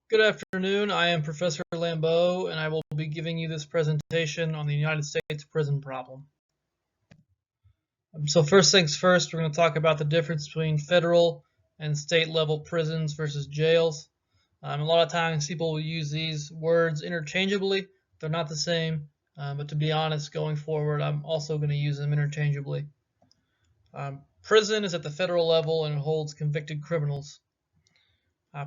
Good afternoon. I am Professor Lambeau, and I will be giving you this presentation on the United States prison problem. So first things first, we're going to talk about the difference between federal and state level prisons versus jails. A lot of times people will use these words interchangeably. They're not the same, but to be honest, going forward, I'm also going to use them interchangeably. Prison is at the federal level and it holds convicted criminals.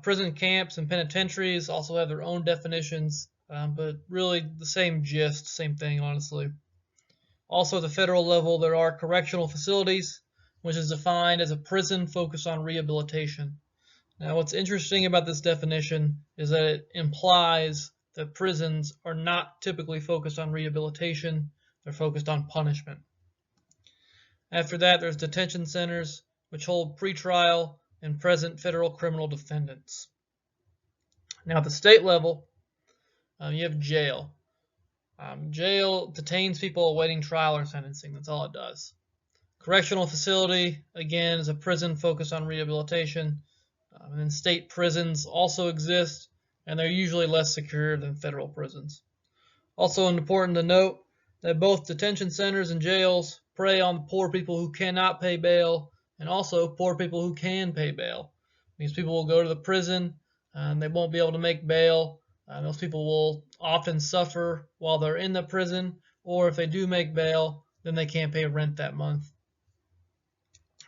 Prison camps and penitentiaries also have their own definitions, but really the same gist, same thing, honestly. Also, at the federal level, there are correctional facilities, which is defined as a prison focused on rehabilitation. Now, what's interesting about this definition is that it implies that prisons are not typically focused on rehabilitation, they're focused on punishment. After that, there's detention centers, which hold pretrial and present federal criminal defendants. Now, at the state level, you have jail. Jail detains people awaiting trial or sentencing. That's all it does. Correctional facility, again, is a prison focused on rehabilitation. And then state prisons also exist, and they're usually less secure than federal prisons. Also important to note that both detention centers and jails prey on poor people who cannot pay bail, and also poor people who can pay bail. These people will go to the prison and they won't be able to make bail. Those people will often suffer while they're in the prison, or if they do make bail, then they can't pay rent that month.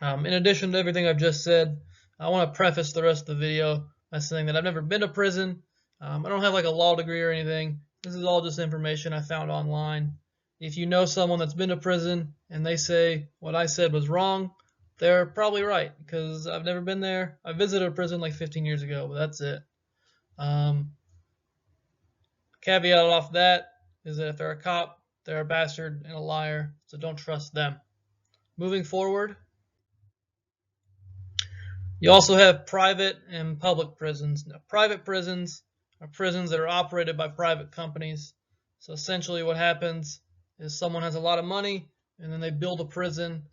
In addition to everything I've just said, I want to preface the rest of the video by saying that I've never been to prison. I don't have like a law degree or anything. This is all just information I found online. If you know someone that's been to prison and they say what I said was wrong, they're probably right, because I've never been there. I visited a prison like 15 years ago, but that's it. Caveat off that is that if they're a cop, they're a bastard and a liar, so don't trust them. Moving forward, you also have private and public prisons. Now, private prisons are prisons that are operated by private companies. So essentially what happens is someone has a lot of money and then they build a prison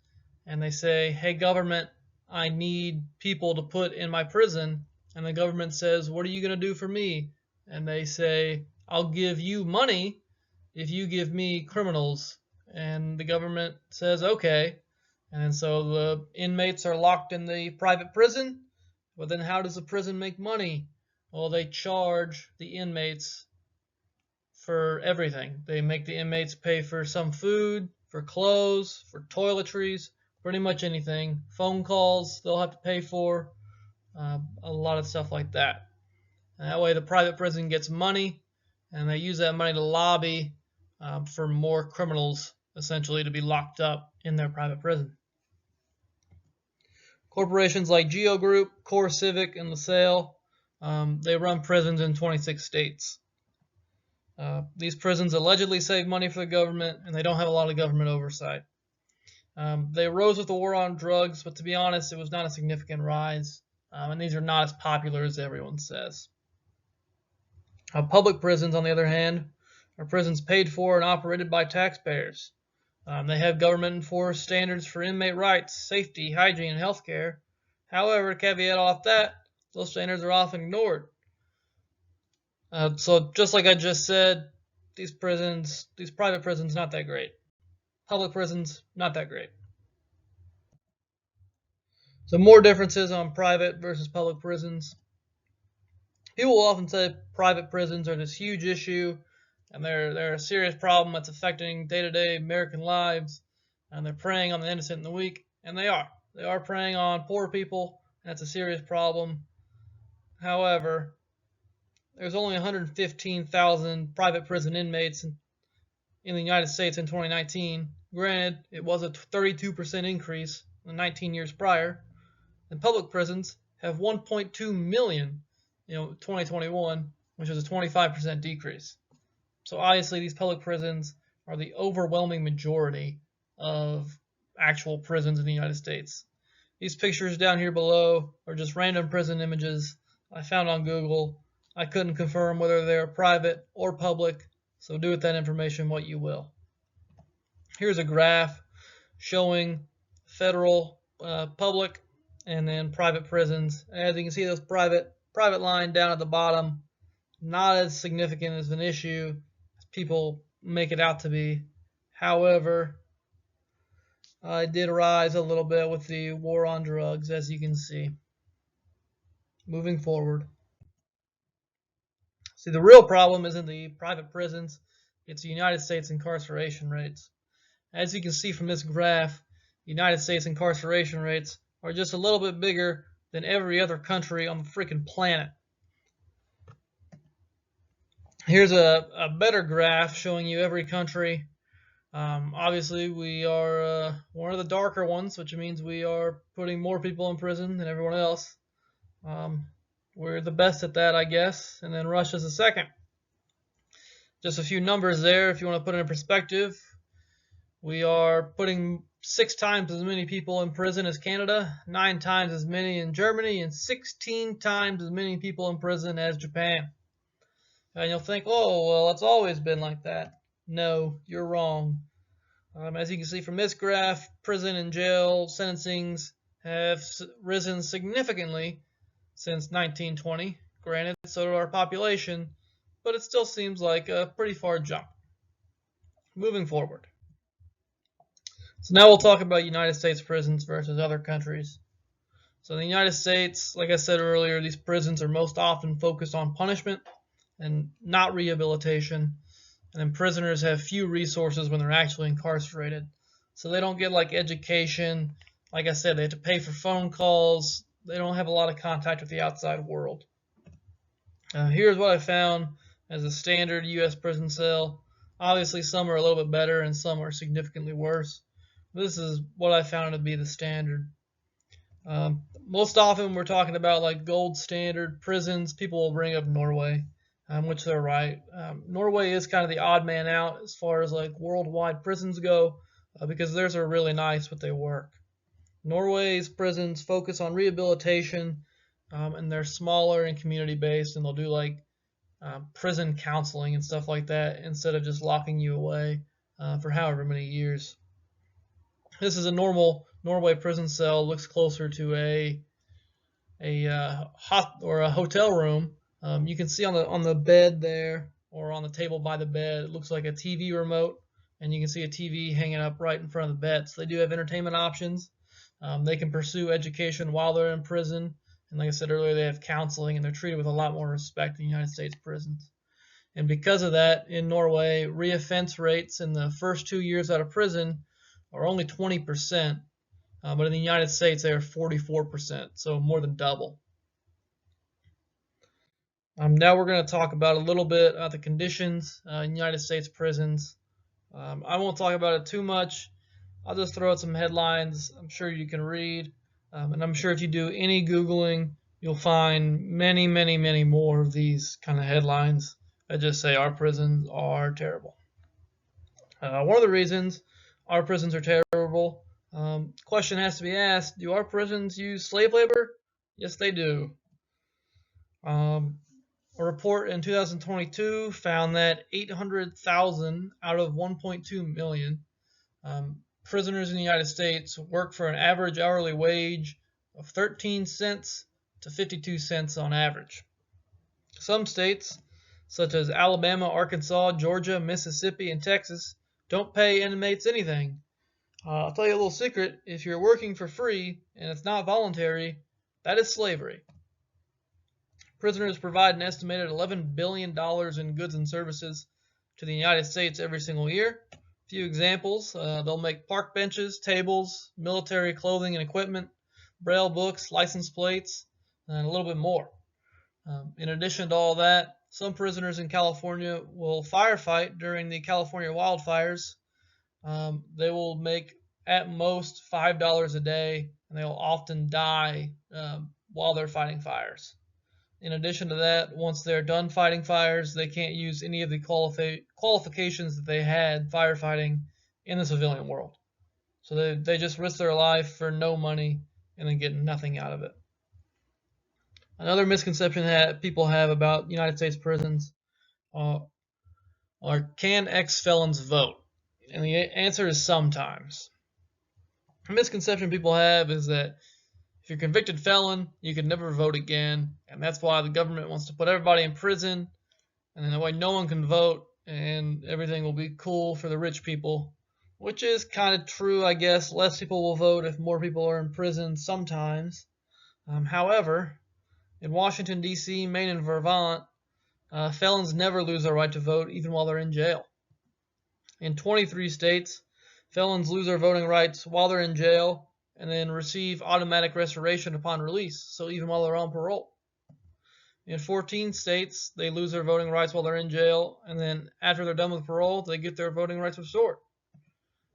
and they say, hey government, I need people to put in my prison. And the government says, what are you going to do for me? And they say, I'll give you money if you give me criminals. And the government says, okay. And so the inmates are locked in the private prison. But then how does the prison make money? Well, they charge the inmates for everything. They make the inmates pay for some food, for clothes, for toiletries, pretty much anything. Phone calls they'll have to pay for, a lot of stuff like that. And that way the private prison gets money, and they use that money to lobby for more criminals, essentially, to be locked up in their private prison. Corporations like Geo Group, CoreCivic, and LaSalle, they run prisons in 26 states. These prisons allegedly save money for the government, and they don't have a lot of government oversight. They rose with the war on drugs, but to be honest, it was not a significant rise, and these are not as popular as everyone says. Public prisons, on the other hand, are prisons paid for and operated by taxpayers. They have government-enforced standards for inmate rights, safety, hygiene, and health care. However, caveat off that, those standards are often ignored. So just like I just said, these private prisons, not that great. Public prisons, not that great. So more differences on private versus public prisons. People will often say private prisons are this huge issue, and they're a serious problem that's affecting day-to-day American lives, and they're preying on the innocent and the weak, and they are. They are preying on poor people, and that's a serious problem. However, there's only 115,000 private prison inmates in the United States in 2019. Granted, it was a 32% increase in 19 years prior. And public prisons have 1.2 million, 2021, which is a 25% decrease. So obviously these public prisons are the overwhelming majority of actual prisons in the United States. These pictures down here below are just random prison images I found on Google. I couldn't confirm whether they're private or public, so do with that information what you will. Here's a graph showing federal, public, and then private prisons. As you can see, those private line down at the bottom not as significant as an issue as people make it out to be. However, it did rise a little bit with the war on drugs, as you can see. Moving forward. See, the real problem isn't the private prisons, it's the United States incarceration rates. As you can see from this graph, the United States incarceration rates are just a little bit bigger than every other country on the freaking planet. Here's a better graph showing you every country. Obviously, we are one of the darker ones, which means we are putting more people in prison than everyone else. We're the best at that, I guess, and then Russia's the second. Just a few numbers there if you want to put it in perspective. We are putting 6 times as many people in prison as Canada, 9 times as many in Germany, and 16 times as many people in prison as Japan. And you'll think, oh, well, it's always been like that. No, you're wrong. As you can see from this graph, prison and jail sentencings have risen significantly since 1920. Granted, so did our population, but it still seems like a pretty far jump. Moving forward. So now we'll talk about United States prisons versus other countries. So in the United States, like I said earlier, these prisons are most often focused on punishment and not rehabilitation. And then prisoners have few resources when they're actually incarcerated. So they don't get like education. Like I said, they have to pay for phone calls. They don't have a lot of contact with the outside world. Here's what I found as a standard U.S. prison cell. Obviously, some are a little bit better and some are significantly worse. This is what I found to be the standard. Most often we're talking about like gold standard prisons. People will bring up Norway, which they're right. Norway is kind of the odd man out as far as like worldwide prisons go, because theirs are really nice, but they work. Norway's prisons focus on rehabilitation, and they're smaller and community-based, and they'll do like prison counseling and stuff like that instead of just locking you away for however many years. This is a normal Norway prison cell. Looks closer to a hotel room. You can see on the bed there, or on the table by the bed, it looks like a TV remote, and you can see a TV hanging up right in front of the bed. So they do have entertainment options. They can pursue education while they're in prison, and like I said earlier, they have counseling, and they're treated with a lot more respect in the United States prisons. And because of that, in Norway, reoffense rates in the first 2 years out of prison are only 20%, but in the United States they are 44%, so more than double. Now we're going to talk about a little bit about the conditions in United States prisons. I won't talk about it too much. I'll just throw out some headlines I'm sure you can read, and I'm sure if you do any Googling, you'll find many, many, many more of these kind of headlines that just say our prisons are terrible. One of the reasons our prisons are terrible, question has to be asked, do our prisons use slave labor? Yes, they do. A report in 2022 found that 800,000 out of 1.2 million prisoners in the United States work for an average hourly wage of 13 cents to 52 cents on average. Some states, such as Alabama, Arkansas, Georgia, Mississippi, and Texas, don't pay inmates anything. I'll tell you a little secret. If you're working for free and it's not voluntary, that is slavery. Prisoners provide an estimated $11 billion in goods and services to the United States every single year. A few examples, they'll make park benches, tables, military clothing and equipment, braille books, license plates, and a little bit more. In addition to all that, some prisoners in California will firefight during the California wildfires. They will make at most $5 a day, and they'll often die while they're fighting fires. In addition to that, once they're done fighting fires, they can't use any of the qualifications that they had firefighting in the civilian world. So they just risk their life for no money and then get nothing out of it. Another misconception that people have about United States prisons are, can ex-felons vote? And the answer is sometimes. A misconception people have is that if you're a convicted felon, you can never vote again, and that's why the government wants to put everybody in prison and then that way no one can vote and everything will be cool for the rich people, which is kind of true, I guess. Less people will vote if more people are in prison sometimes. However, in Washington, D.C., Maine, and Vermont, felons never lose their right to vote even while they're in jail. In 23 states, felons lose their voting rights while they're in jail and then receive automatic restoration upon release, so even while they're on parole. In 14 states, they lose their voting rights while they're in jail, and then after they're done with parole, they get their voting rights restored.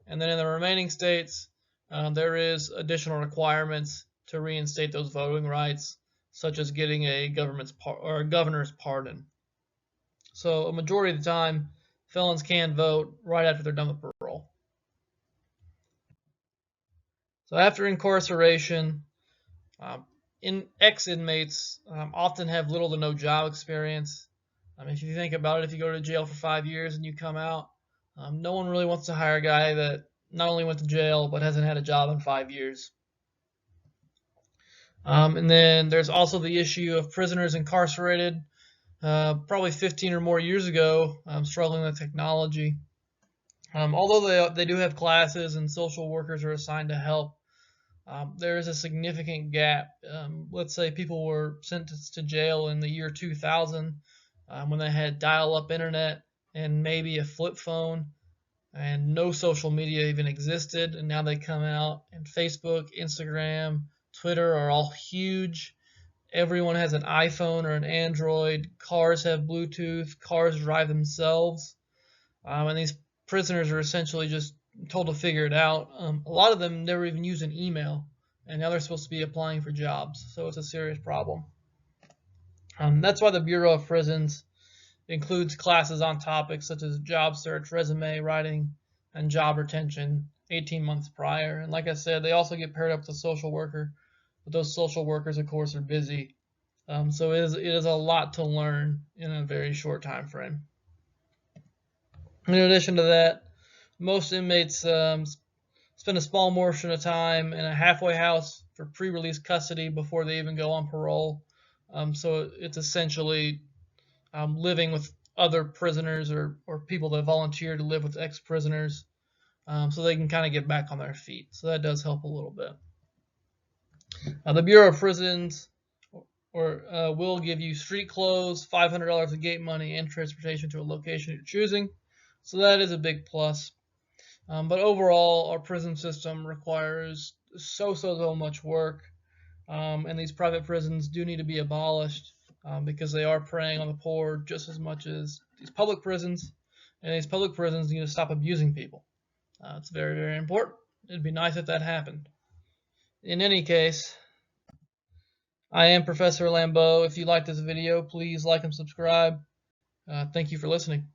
And then in the remaining states, there is additional requirements to reinstate those voting rights, such as getting a governor's pardon. So a majority of the time, felons can vote right after they're done with parole. So after incarceration, ex-inmates often have little to no job experience. If you think about it, if you go to jail for 5 years and you come out, no one really wants to hire a guy that not only went to jail but hasn't had a job in 5 years. And then there's also the issue of prisoners incarcerated probably 15 or more years ago struggling with technology. Although they do have classes and social workers are assigned to help, there is a significant gap. Let's say people were sentenced to jail in the year 2000 when they had dial-up internet and maybe a flip phone and no social media even existed, and now they come out and Facebook, Instagram, Twitter are all huge. Everyone has an iPhone or an Android. Cars have Bluetooth. Cars drive themselves. And these prisoners are essentially just told to figure it out. A lot of them never even use an email, and now they're supposed to be applying for jobs, so it's a serious problem. That's why the Bureau of Prisons includes classes on topics such as job search, resume writing, and job retention 18 months prior. And like I said, they also get paired up with a social worker, but those social workers, of course, are busy. So it is a lot to learn in a very short time frame. In addition to that, most inmates spend a small portion of time in a halfway house for pre-release custody before they even go on parole. So it's essentially living with other prisoners or people that volunteer to live with ex-prisoners, so they can kind of get back on their feet. So that does help a little bit. The Bureau of Prisons will give you street clothes, $500 of gate money, and transportation to a location you're choosing. So that is a big plus. But overall, our prison system requires so much work, and these private prisons do need to be abolished because they are preying on the poor just as much as these public prisons, and these public prisons need to stop abusing people. It's very, very important. It'd be nice if that happened. In any case, I am Professor Lambeau. If you like this video, please like and subscribe. Thank you for listening.